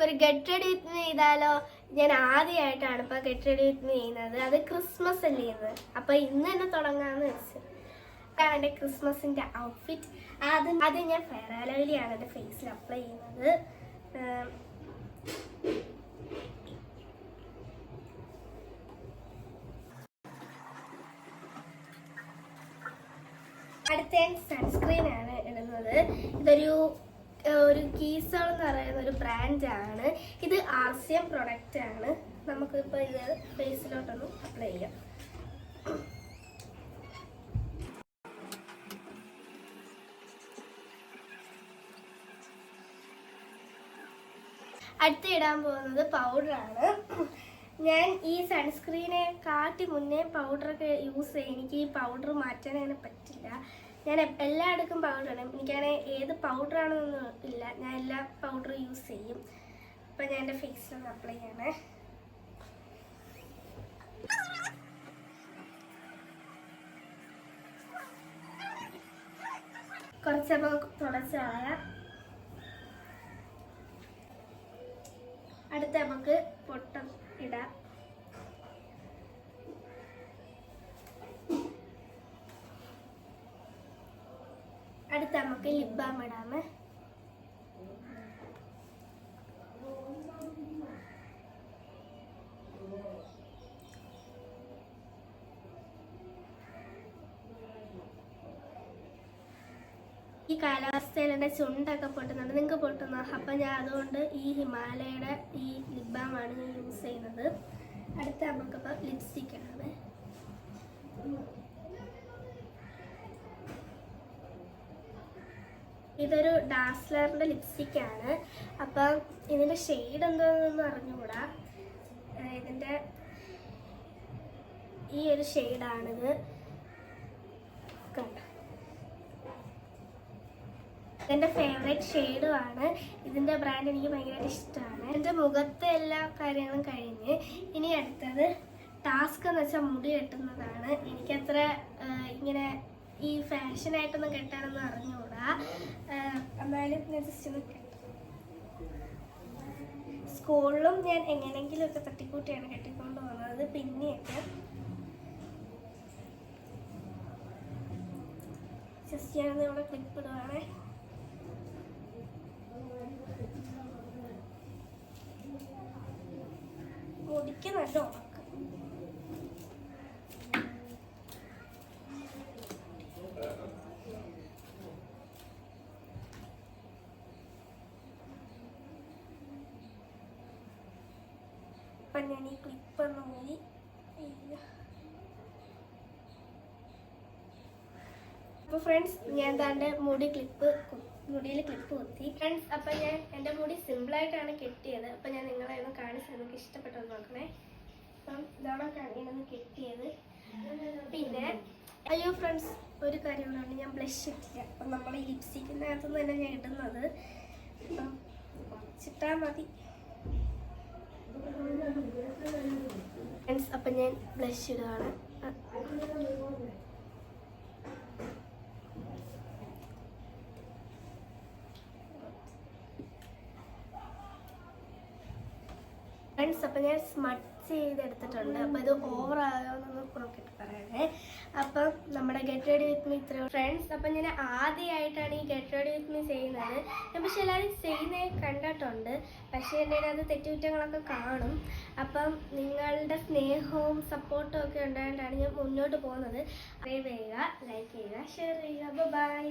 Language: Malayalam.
നമുക്കൊരു ഗെറ്റ് റെഡി വിത്ത് മീ ചെയ്താലോ? ഞാൻ ആദ്യമായിട്ടാണ് ഇപ്പൊ ഗെറ്റ് റെഡി വിത്ത് മീ ചെയ്യുന്നത്. അത് ക്രിസ്മസ് അല്ലേ ഇന്ന്, അപ്പൊ ഇന്ന് തന്നെ തുടങ്ങാന്ന് വെച്ചു. അതാണ് എൻ്റെ ക്രിസ്മസിന്റെ ഔട്ട്ഫിറ്റ്. ആദ്യം ഞാൻ ഫെയർ ആൻഡ് ലവ്ലിയാണ് എൻ്റെ ഫേസിൽ അപ്ലൈ ചെയ്യുന്നത്. അടുത്ത സൺസ്ക്രീനാണ് ഇടുന്നത്. ഇതൊരു കീസോൾ എന്ന് പറയുന്ന ഒരു ബ്രാൻഡാണ്. ഇത് ആർസിയം പ്രൊഡക്റ്റ് ആണ്. നമുക്കിപ്പോൾ ഇത് ഫേസിലോട്ടൊന്ന് അപ്ലൈ ചെയ്യാം. അടുത്ത് ഇടാൻ പോകുന്നത് പൗഡറാണ്. ഞാൻ ഈ സൺസ്ക്രീനെ കാട്ടി മുന്നേ പൗഡറൊക്കെ യൂസ് ചെയ്യും. എനിക്ക് ഈ പൗഡർ മാറ്റാൻ അങ്ങനെ പറ്റില്ല. ഞാൻ എല്ലായിടക്കും പൗഡർ ഇടും. എനിക്കങ്ങനെ ഏത് പൗഡറാണെന്നൊന്നും ഇല്ല, ഞാൻ എല്ലാ പൗഡറും യൂസ് ചെയ്യും. അപ്പം ഞാൻ എൻ്റെ ഫേസിലൊന്ന് അപ്ലൈ ചെയ്യണേ. കുറച്ചപ്പോൾ തുടച്ച് കളയാം. അടുത്ത നമുക്ക് പൊട്ടം ഇടാം. അടുത്ത നമുക്ക് ലിപ് ബാം ഇടാമേ. ഈ കാലാവസ്ഥയിൽ എൻ്റെ ചുണ്ടൊക്കെ പൊട്ടുന്നുണ്ട്. നിങ്ങൾക്ക് പൊട്ടുന്നോ? അപ്പം ഞാൻ അതുകൊണ്ട് ഈ ഹിമാലയയുടെ ഈ ലിപ് ബാമാണ് ഞാൻ യൂസ് ചെയ്യുന്നത്. അടുത്ത നമുക്കിപ്പോൾ ലിപ്സ്റ്റിക് ആണ്. ഇതൊരു ഡാസ്ലറിൻ്റെ ലിപ്സ്റ്റിക്കാണ്. അപ്പം ഇതിൻ്റെ ഷെയ്ഡ് എന്താണെന്നൊന്നും അറിഞ്ഞുകൂടാ. ഇതിൻ്റെ ഈ ഒരു ഷെയ്ഡാണിത്. കണ്ടോ, എൻ്റെ ഫേവറേറ്റ് ഷെയ്ഡുമാണ്. ഇതിൻ്റെ ബ്രാൻഡ് എനിക്ക് ഭയങ്കരമായിട്ട് ഇഷ്ടമാണ്. എൻ്റെ മുഖത്തെ എല്ലാ കാര്യങ്ങളും കഴിഞ്ഞ് ഇനി അടുത്തത് ടാസ്ക് എന്ന് വെച്ചാൽ മുടി കെട്ടുന്നതാണ്. എനിക്കത്ര ഇങ്ങനെ ഈ ഫാഷനായിട്ടൊന്നും കെട്ടാനൊന്നും അറിഞ്ഞുകൂടാ. എന്നാലും ഞാൻ ജസ്റ്റ് ഒന്ന് കെട്ടും. സ്കൂളിലും ഞാൻ എങ്ങനെയെങ്കിലുമൊക്കെ തട്ടിക്കൂട്ടിയാണ് കെട്ടിക്കൊണ്ട് പോകുന്നത്. പിന്നെയൊക്കെ ജസ്റ്റ് ഞാനത് ഇവിടെ ക്ലിപ്പ് ഇടുവാണേ. മുടിക്ക് നല്ല ഉണക്കം. അപ്പം ഞാൻ ഈ ക്ലിപ്പ് ഒന്ന് ഊരി അപ്പോൾ ഫ്രണ്ട്സ്, ഞാൻ താൻ്റെ മുടിയിൽ ക്ലിപ്പ് കുത്തി. ഫ്രണ്ട്സ്, അപ്പം ഞാൻ എൻ്റെ മുടി സിമ്പിളായിട്ടാണ് കെട്ടിയത്. അപ്പം ഞാൻ നിങ്ങളെ ഒന്ന് കാണിച്ച് നിങ്ങൾക്ക് ഇഷ്ടപ്പെട്ടെന്ന് നോക്കണേ. അപ്പം ഇതാണ് ഇങ്ങനെ കെട്ടിയത്. പിന്നെ അയ്യോ ഫ്രണ്ട്സ്, ഒരു കാര്യം കൂടെ, ഞാൻ ബ്ലഷ് ഇട്ടില്ല. അപ്പം നമ്മൾ ഈ ലിപ്സ്റ്റിക്കിനകത്തുനിന്ന് തന്നെ ഞാൻ ഇടുന്നത്. അപ്പം കുറച്ചിട്ടാൽ മതി ഫ്രണ്ട്സ്. അപ്പം ഞാൻ ബ്ലഷ് ഇടുകയാണ്. ഫ്രണ്ട്സ്, അപ്പം ഞാൻ സ്മട്ട് ചെയ്തെടുത്തിട്ടുണ്ട്. അപ്പം ഇത് ഓവർ ആകാമെന്നൊന്ന് നോക്കിയിട്ട് പറയണേ. അപ്പം നമ്മുടെ ഗെറ്റ് റെഡി വിത്ത് മീ ഇത്രയും ഫ്രണ്ട്സ്. അപ്പം ഞാൻ ആദ്യമായിട്ടാണ് ഈ ഗെറ്റ് റെഡി വിത്ത് മീ ചെയ്യുന്നത്. ഞാൻ പക്ഷെ എല്ലാവരും ചെയ്യുന്നത് കണ്ടിട്ടുണ്ട്. പക്ഷേ എൻ്റെ അത് തെറ്റുകുറ്റങ്ങളൊക്കെ കാണും. അപ്പം നിങ്ങളുടെ സ്നേഹവും സപ്പോർട്ടും ഒക്കെ ഉണ്ടായിട്ടാണ് ഞാൻ മുന്നോട്ട് പോകുന്നത്. സബ്സ്ക്രൈബ് ചെയ്യുക, ലൈക്ക് ചെയ്യുക, ഷെയർ ചെയ്യുക. ബൈ.